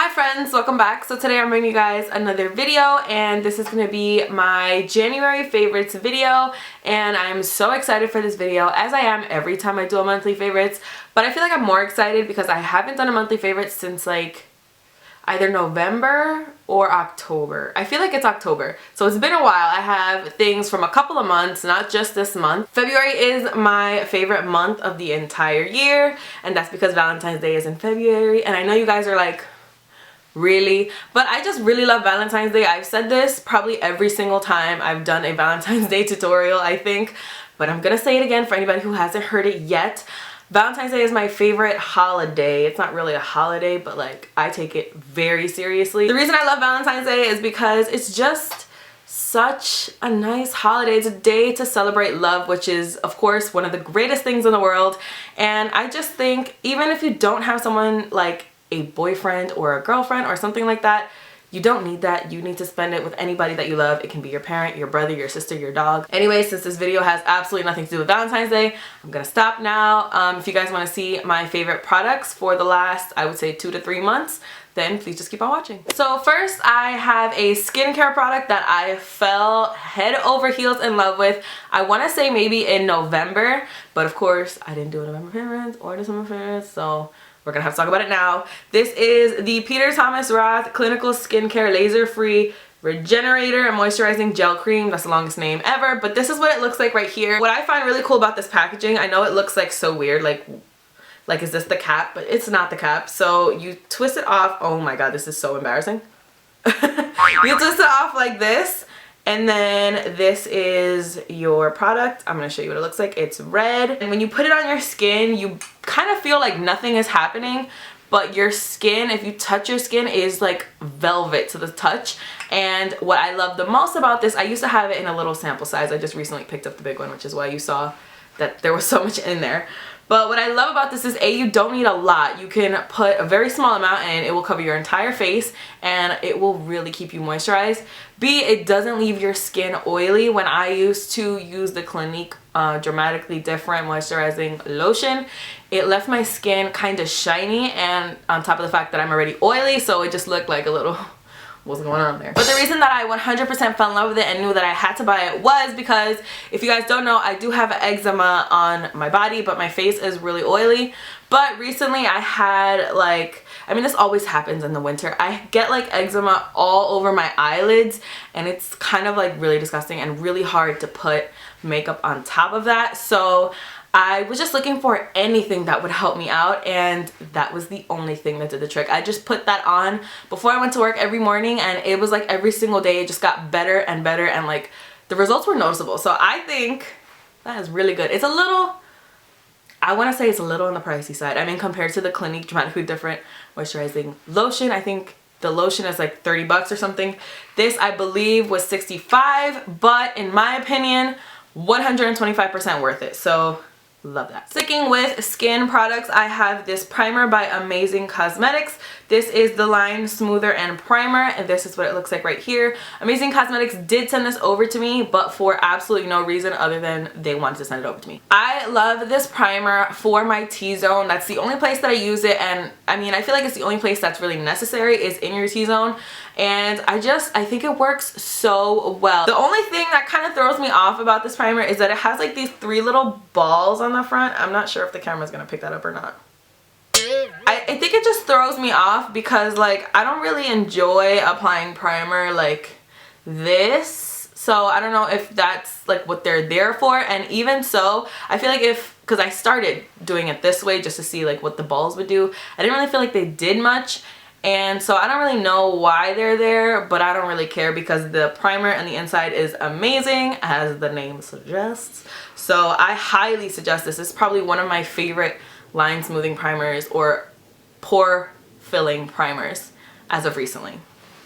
Hi friends, welcome back. So today I'm bringing you guys another video, and this is going to be my January favorites video, and I'm so excited for this video, as I am every time I do a monthly favorites, but I feel like I'm more excited because I haven't done a monthly favorites since like either November or October. I feel like it's October, so it's been a while. I have things from a couple of months, not just this month. February is my favorite month of the entire year, and that's because Valentine's Day is in February, and I know you guys are like, really? But I just really love Valentine's Day. I've said this probably every single time I've done a Valentine's Day tutorial, I think, but I'm gonna say it again for anybody who hasn't heard it yet. Valentine's Day is my favorite holiday. It's not really a holiday, but like I take it very seriously. The reason I love Valentine's Day is because it's just such a nice holiday. It's a day to celebrate love, which is of course one of the greatest things in the world. And I just think even if you don't have someone like a boyfriend or a girlfriend or something like that, you don't need that. You need to spend it with anybody that you love. It can be your parent, your brother, your sister, your dog. Anyway, since this video has absolutely nothing to do with Valentine's Day, I'm gonna stop now. If you guys want to see my favorite products for the last, I would say 2 to 3 months, then please just keep on watching. So first, I have a skincare product that I fell head over heels in love with. I want to say maybe in November, but of course I didn't do a November favorites or December favorites, so we're gonna have to talk about it now. This is the Peter Thomas Roth Clinical Skincare Laser Free Regenerator and Moisturizing Gel Cream. That's the longest name ever, but this is what it looks like right here. What I find really cool about this packaging, I know it looks like so weird, like is this the cap? But it's not the cap. So you twist it off. Oh my god, this is so embarrassing. You twist it off like this, and then this is your product. I'm going to show you what it looks like. It's red, and when you put it on your skin, you kind of feel like nothing is happening, but your skin, if you touch your skin, is like velvet to the touch. And what I love the most about this, I used to have it in a little sample size. I just recently picked up the big one, which is why you saw that there was so much in there. But what I love about this is A, you don't need a lot. You can put a very small amount and it will cover your entire face and it will really keep you moisturized. B, it doesn't leave your skin oily. When I used to use the Clinique Dramatically Different Moisturizing Lotion, it left my skin kind of shiny, and on top of the fact that I'm already oily, so it just looked like a little... what's going on there. But the reason that I 100% fell in love with it and knew that I had to buy it was because, if you guys don't know, I do have eczema on my body, but my face is really oily. But recently I had like, I mean, this always happens in the winter. I get like eczema all over my eyelids, and it's kind of like really disgusting and really hard to put makeup on top of that. So I was just looking for anything that would help me out, and that was the only thing that did the trick. I just put that on before I went to work every morning, and it was like every single day it just got better and better, and like the results were noticeable. So I think that is really good. It's a little, I want to say it's a little on the pricey side. I mean, compared to the Clinique Dramatically Different Moisturizing Lotion, I think the lotion is like 30 bucks or something. This, I believe, was 65, but in my opinion, 125% worth it. So love that. Sticking with skin products, I have this primer by Amazing Cosmetics. This is the Line Smoother and Primer, and this is what it looks like right here. Amazing Cosmetics did send this over to me, but for absolutely no reason other than they wanted to send it over to me. I love this primer for my T-zone. That's the only place that I use it, and I mean, I feel like it's the only place that's really necessary is in your T-zone, and I think it works so well. The only thing that kind of throws me off about this primer is that it has like these 3 little balls on the front. I'm not sure if the camera's gonna pick that up or not. I think it just throws me off because like I don't really enjoy applying primer like this, so I don't know if that's like what they're there for. And even so, I feel like because I started doing it this way just to see like what the balls would do, I didn't really feel like they did much, and so I don't really know why they're there, but I don't really care because the primer and the inside is amazing, as the name suggests. So I highly suggest this. It's probably one of my favorite line smoothing primers or pore filling primers as of recently.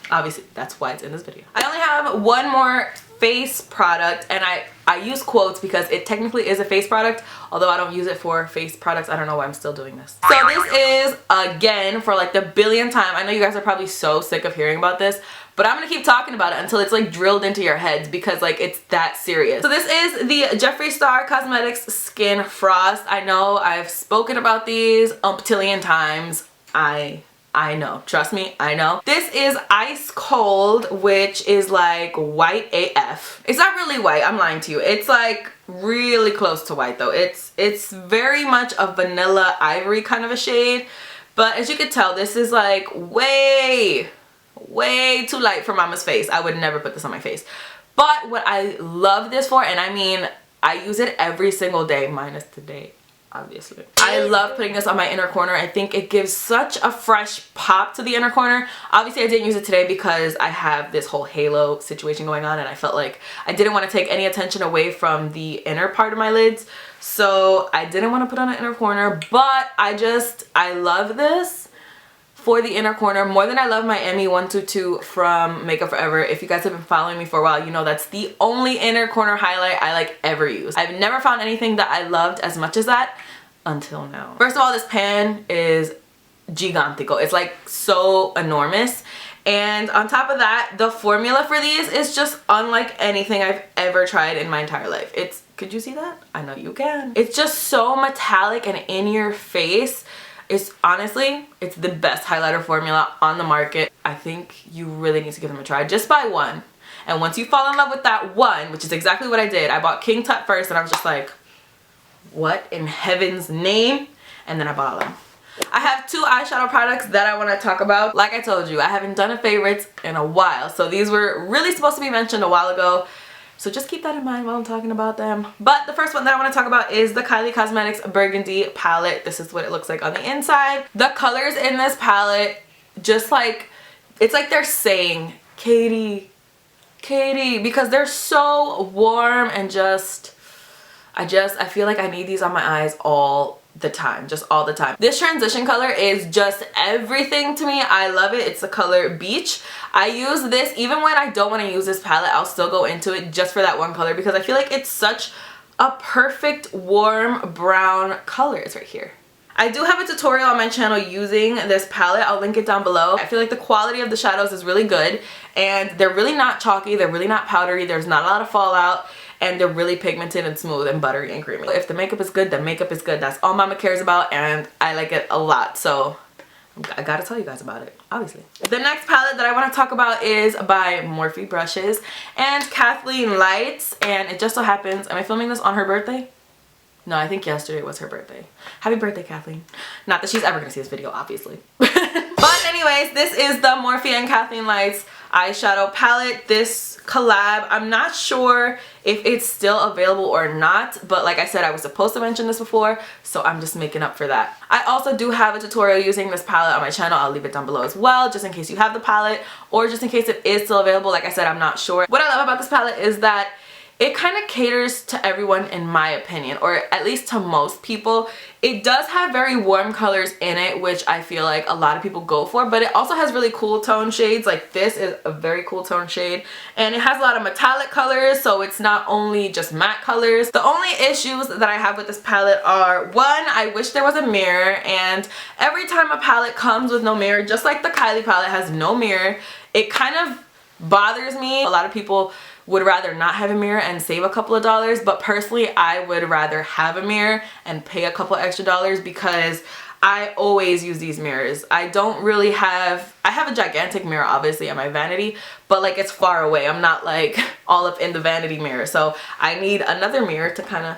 Obviously, that's why it's in this video. I only have one more face product, and I use quotes because it technically is a face product, although I don't use it for face products. I don't know why I'm still doing this. So this is, again, for like the billionth time, I know you guys are probably so sick of hearing about this, but I'm gonna keep talking about it until it's like drilled into your heads because like it's that serious. So this is the Jeffree Star Cosmetics Skin Frost. I know I've spoken about these umptillion times. I I know. Trust me, I know. This is Ice Cold, which is like white AF. It's not really white, I'm lying to you. It's like really close to white though. It's very much a vanilla ivory kind of a shade. But as you can tell, this is like way too light for mama's face. I would never put this on my face. But what I love this for, and I mean, I use it every single day, minus today, obviously. I love putting this on my inner corner. I think it gives such a fresh pop to the inner corner. Obviously, I didn't use it today because I have this whole halo situation going on and I felt like I didn't want to take any attention away from the inner part of my lids. So I didn't want to put on an inner corner, but I love this for the inner corner more than I love my ME122 from Makeup Forever. If you guys have been following me for a while, you know that's the only inner corner highlight I like ever use. I've never found anything that I loved as much as that until now. First of all, this pan is gigantico. It's like so enormous. And on top of that, the formula for these is just unlike anything I've ever tried in my entire life. Could you see that? I know you can. It's just so metallic and in your face. It's honestly, it's the best highlighter formula on the market. I think you really need to give them a try. Just buy one. And once you fall in love with that one, which is exactly what I did, I bought King Tut first and I was just like, what in heaven's name? And then I bought them. I have two eyeshadow products that I want to talk about. Like I told you, I haven't done a favorites in a while. So these were really supposed to be mentioned a while ago. So just keep that in mind while I'm talking about them. But the first one that I want to talk about is the Kylie Cosmetics Burgundy palette. This is what it looks like on the inside. The colors in this palette, just like, it's like they're saying, Katie, Katie, because they're so warm and I feel like I need these on my eyes all the time, just all the time. This transition color is just everything to me. I love it. It's the color Beach. I use this even when I don't want to use this palette. I'll still go into it just for that one color because I feel like it's such a perfect warm brown color. It's right here. I do have a tutorial on my channel using this palette. I'll link it down below. I feel like the quality of the shadows is really good and they're really not chalky. They're really not powdery. There's not a lot of fallout. And they're really pigmented and smooth and buttery and creamy. If the makeup is good, the makeup is good. That's all mama cares about and I like it a lot. So I gotta tell you guys about it, obviously. The next palette that I want to talk about is by Morphe Brushes and Kathleen Lights. And it just so happens, am I filming this on her birthday? No, I think yesterday was her birthday. Happy birthday, Kathleen. Not that she's ever gonna see this video, obviously. But anyways, this is the Morphe and Kathleen Lights eyeshadow palette. This collab, I'm not sure if it's still available or not, but like I said, I was supposed to mention this before, so I'm just making up for that. I also do have a tutorial using this palette on my channel. I'll leave it down below as well, just in case you have the palette or just in case it is still available. Like I said, I'm not sure. What I love about this palette is that it kind of caters to everyone in my opinion, or at least to most people. It does have very warm colors in it, which I feel like a lot of people go for, but it also has really cool tone shades. Like this is a very cool tone shade, and it has a lot of metallic colors, so it's not only just matte colors. The only issues that I have with this palette are, one, I wish there was a mirror, and every time a palette comes with no mirror, just like the Kylie palette has no mirror, it kind of bothers me. A lot of people would rather not have a mirror and save a couple of dollars, but personally I would rather have a mirror and pay a couple extra dollars because I always use these mirrors. I have a gigantic mirror obviously on my vanity, but like it's far away. I'm not like all up in the vanity mirror, so I need another mirror to kind of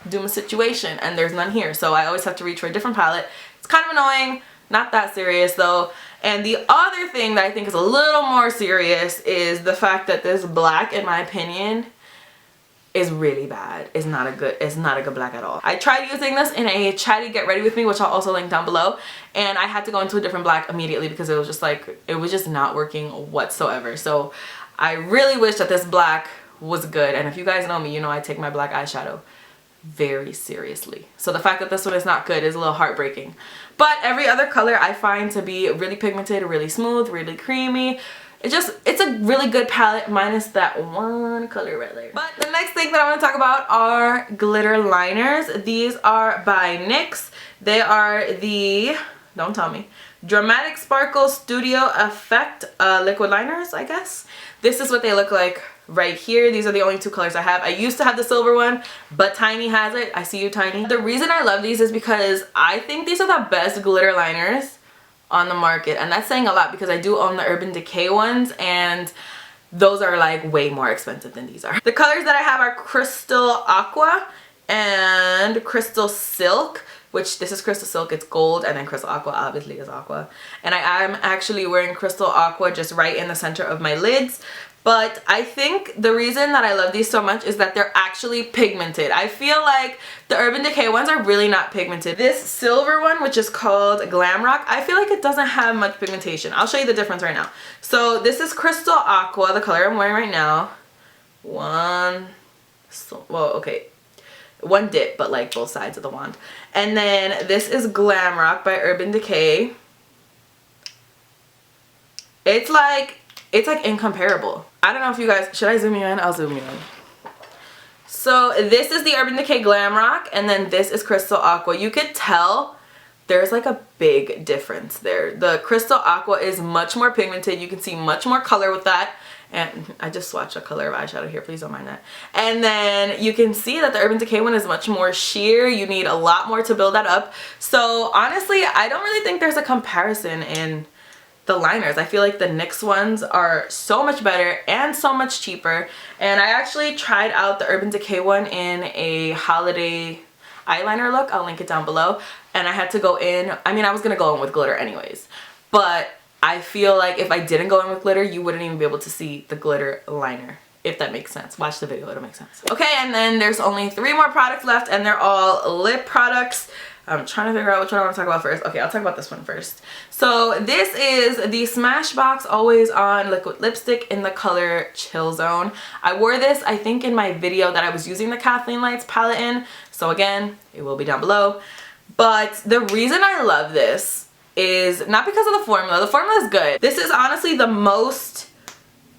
do my situation, and there's none here, so I always have to reach for a different palette. It's kind of annoying. Not that serious though. And the other thing that I think is a little more serious is the fact that this black, in my opinion, is really bad. It's not a good black at all. I tried using this in a Chatty Get Ready With Me, which I'll also link down below, and I had to go into a different black immediately because it was just not working whatsoever. So I really wish that this black was good, and if you guys know me, you know I take my black eyeshadow very seriously. So the fact that this one is not good is a little heartbreaking. But every other color I find to be really pigmented, really smooth, really creamy. It's a really good palette minus that one color right there. But the next thing that I want to talk about are glitter liners. These are by NYX. They are the, don't tell me, Dramatic Sparkle Studio Effect liquid liners, I guess. This is what they look like right here. These are the only two colors I have. I used to have the silver one, but Tiny has it. I see you, Tiny. The reason I love these is because I think these are the best glitter liners on the market, and that's saying a lot because I do own the Urban Decay ones, and those are like way more expensive than these are. The colors that I have are Crystal Aqua and Crystal Silk, which this is Crystal Silk, it's gold, and then Crystal Aqua obviously is aqua. And I am actually wearing Crystal Aqua just right in the center of my lids. But I think the reason that I love these so much is that they're actually pigmented. I feel like the Urban Decay ones are really not pigmented. This silver one, which is called Glam Rock, I feel like it doesn't have much pigmentation. I'll show you the difference right now. So this is Crystal Aqua, the color I'm wearing right now. One dip, but like both sides of the wand. And then this is Glam Rock by Urban Decay. It's like incomparable. I don't know if you guys, should I zoom you in? I'll zoom you in. So this is the Urban Decay Glam Rock, and then this is Crystal Aqua. You could tell there's like a big difference there. The Crystal Aqua is much more pigmented. You can see much more color with that. And I just swatched a color of eyeshadow here, please don't mind that. And then you can see that the Urban Decay one is much more sheer. You need a lot more to build that up. So honestly, I don't really think there's a comparison in the liners. I feel like the NYX ones are so much better and so much cheaper. And I actually tried out the Urban Decay one in a holiday eyeliner look. I'll link it down below. And I had to go in, I mean, I was gonna go in with glitter anyways, but I feel like if I didn't go in with glitter, you wouldn't even be able to see the glitter liner, if that makes sense. Watch the video, it'll make sense. Okay, and then there's only 3 more products left, and they're all lip products. I'm trying to figure out which one I want to talk about first. Okay, I'll talk about this one first. So this is the Smashbox Always On Liquid Lipstick in the color Chill Zone. I wore this, I think, in my video that I was using the Kathleen Lights palette in. So again, it will be down below. But the reason I love this is not because of the formula. The formula is good. This is honestly the most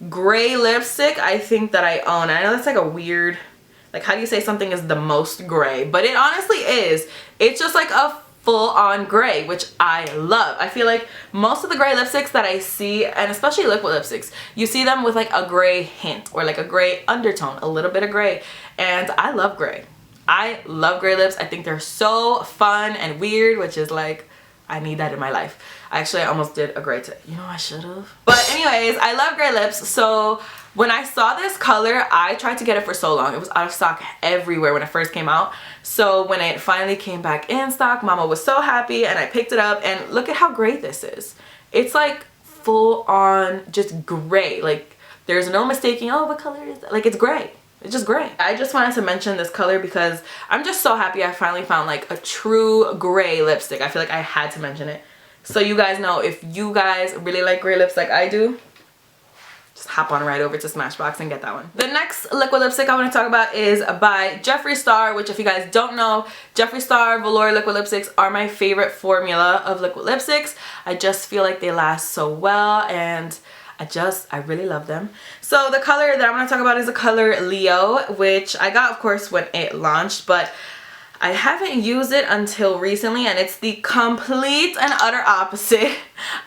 gray lipstick I think that I own. I know that's like a weird, like, how do you say something is the most gray? But it honestly is. It's just like a full-on gray, which I love. I feel like most of the gray lipsticks that I see, and especially liquid lipsticks, you see them with like a gray hint or like a gray undertone, a little bit of gray. And I love gray. I love gray lips. I think they're so fun and weird, which is like, I need that in my life. Actually, I almost did a gray tip. You know, I should have. But anyways, I love gray lips. So when I saw this color, I tried to get it for so long. It was out of stock everywhere when it first came out. So when it finally came back in stock, mama was so happy and I picked it up, and look at how great this is. It's like full on just gray. Like there's no mistaking, oh, what color is that? Like it's gray. It's just gray. I just wanted to mention this color because I'm just so happy I finally found like a true gray lipstick. I feel like I had to mention it. So you guys know, if you guys really like gray lips like I do, just hop on right over to Smashbox and get that one. The next liquid lipstick I want to talk about is by Jeffree Star, which if you guys don't know, Jeffree Star Velour liquid lipsticks are my favorite formula of liquid lipsticks. I just feel like they last so well, and I really love them. So the color that I'm going to talk about is the color Leo, which I got of course when it launched, but I haven't used it until recently, and it's the complete and utter opposite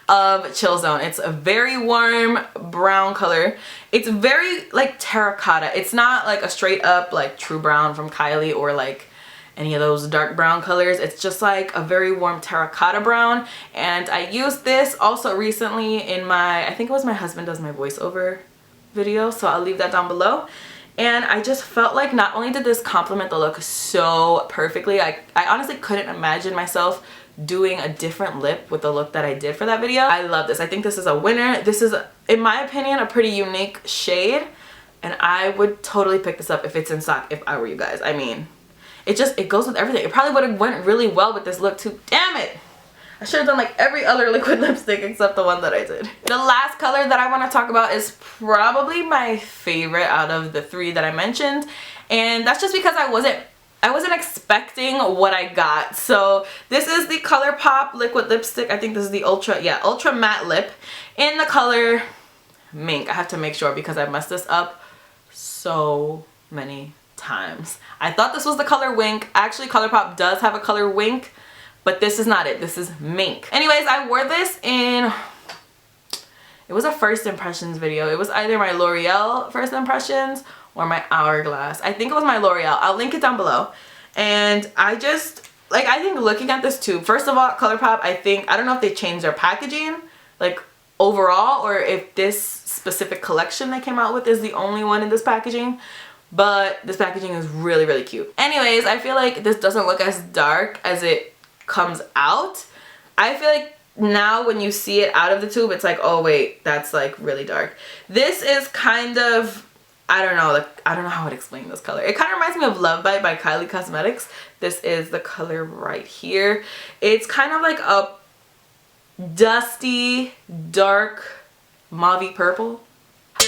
of Chill Zone. It's a very warm brown color. It's very like terracotta. It's not like a straight up like true brown from Kylie or like any of those dark brown colors. It's just like a very warm terracotta brown, and I used this also recently in my, I think it was my husband does my voiceover video, so I'll leave that down below. And I just felt like not only did this complement the look so perfectly, I honestly couldn't imagine myself doing a different lip with the look that I did for that video. I love this. I think this is a winner. This is, in my opinion, a pretty unique shade, and I would totally pick this up if it's in stock if I were you guys. I mean, it goes with everything. It probably would have went really well with this look too. Damn it! I should have done like every other liquid lipstick except the one that I did. The last color that I want to talk about is probably my favorite out of the 3 that I mentioned, and that's just because I wasn't expecting what I got. So this is the ColourPop liquid lipstick. I think this is the ultra matte lip in the color Mink. I have to make sure because I messed this up so many times. I thought this was the color Wink. Actually, ColourPop does have a color Wink, but this is not it. This is Mink. Anyways, I wore this in, it was a first impressions video. It was either my L'Oreal first impressions or my Hourglass. I think it was my L'Oreal. I'll link it down below. And I just like, I think looking at this tube, first of all, ColourPop, I don't know if they changed their packaging, like, overall, or if this specific collection they came out with is the only one in this packaging, but this packaging is really, really cute. Anyways, I feel like this doesn't look as dark as it comes out. I feel like now when you see it out of the tube, it's like, oh wait, that's like really dark. This is kind of, I don't know, like, I don't know how to explain this color. It kind of reminds me of Love Bite by Kylie Cosmetics. This is the color right here. It's kind of like a dusty, dark, mauve purple.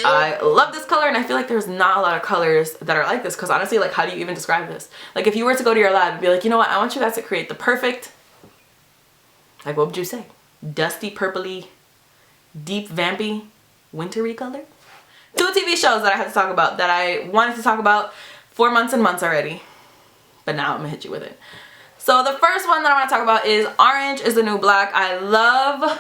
I love this color, and I feel like there's not a lot of colors that are like this, because honestly, like, how do you even describe this? Like, if you were to go to your lab and be like, you know what, I want you guys to create the perfect, like, what would you say? Dusty, purpley, deep, vampy, wintry color? 2 TV shows that I have to talk about that I wanted to talk about for months and months already, but now I'm gonna hit you with it. So the first one that I want to talk about is Orange is the New Black. I love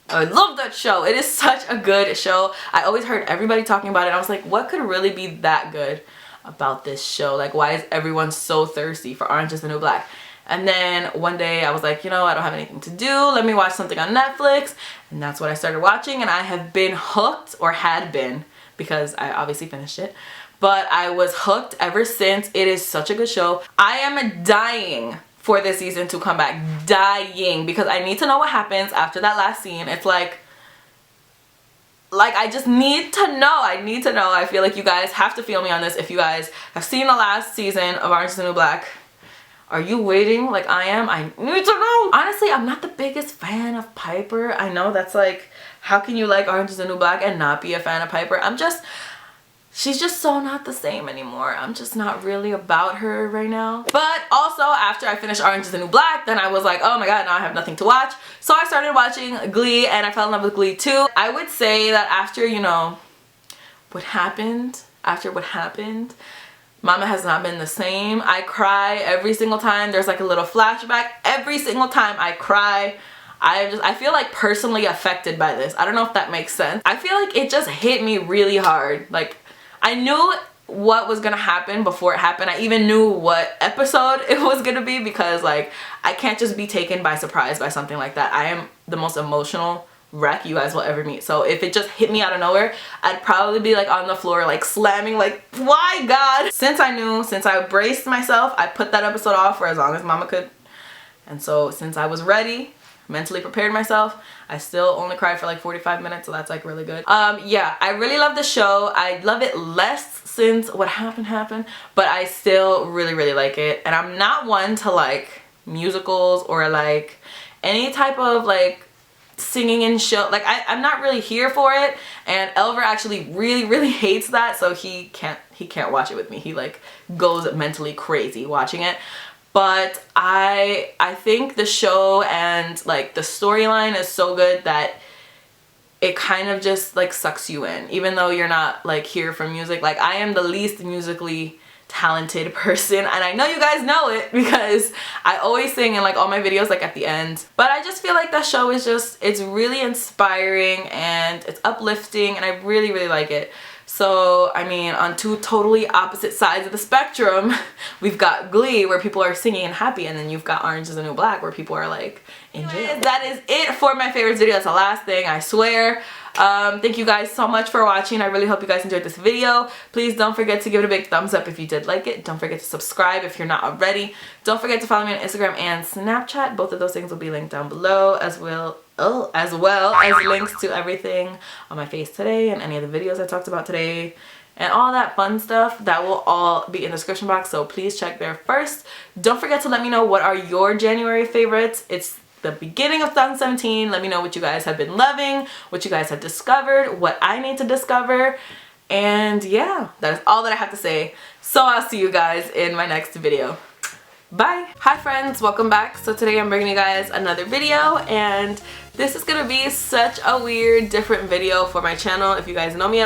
that show. It is such a good show. I always heard everybody talking about it. I was like, what could really be that good about this show? Like, why is everyone so thirsty for Orange is the New Black? And then one day I was like, you know, I don't have anything to do. Let me watch something on Netflix. And that's what I started watching. And I have been hooked, or had been, because I obviously finished it. But I was hooked ever since. It is such a good show. I am dying for this season to come back. Dying. Because I need to know what happens after that last scene. It's like I just need to know. I need to know. I feel like you guys have to feel me on this. If you guys have seen the last season of Orange is the New Black, are you waiting like I am? I need to know. Honestly, I'm not the biggest fan of Piper. I know that's like, how can you like Orange is the New Black and not be a fan of Piper? She's just so not the same anymore. I'm just not really about her right now. But also, after I finished Orange is the New Black, then I was like, oh my god, now I have nothing to watch. So I started watching Glee, and I fell in love with Glee too. I would say that after, you know, what happened, Mama has not been the same. I cry every single time there's like a little flashback. Every single time I cry. I feel like personally affected by this. I don't know if that makes sense. I feel like it just hit me really hard. Like, I knew what was gonna happen before it happened. I even knew what episode it was gonna be, because like, I can't just be taken by surprise by something like that. I am the most emotional wreck you guys will ever meet. So if it just hit me out of nowhere, I'd probably be like on the floor like slamming, like, why God? Since I braced myself, I put that episode off for as long as Mama could. And so since I was ready, mentally prepared myself, I still only cried for like 45 minutes, so that's like really good. Yeah, I really love the show. I love it less since what happened, but I still really, really like it. And I'm not one to like musicals or like any type of like singing in show. Like, I'm not really here for it, and Elver actually really, really hates that, so he can't watch it with me. He like goes mentally crazy watching it. But I think the show and like the storyline is so good that it kind of just like sucks you in, even though you're not like here for music. Like, I am the least musically talented person, and I know you guys know it because I always sing in like all my videos like at the end. But I just feel like that show is just, it's really inspiring and it's uplifting, and I really, really like it. So, I mean, on 2 totally opposite sides of the spectrum, we've got Glee, where people are singing and happy, and then you've got Orange is the New Black, where people are like in jail. That is it for my favorites video. That's the last thing, I swear. Thank you guys so much for watching. I really hope you guys enjoyed this video. Please don't forget to give it a big thumbs up if you did like it. Don't forget to subscribe if you're not already. Don't forget to follow me on Instagram and Snapchat. Both of those things will be linked down below, as well as links to everything on my face today and any of the videos I talked about today and all that fun stuff. That will all be in the description box, so please check there first. Don't forget to let me know what are your January favorites. It's the beginning of 2017. Let me know what you guys have been loving, what you guys have discovered, what I need to discover. And yeah, that is all that I have to say. So I'll see you guys in my next video. Bye. Hi friends, welcome back. So today I'm bringing you guys another video, and this is gonna be such a weird, different video for my channel. If you guys know me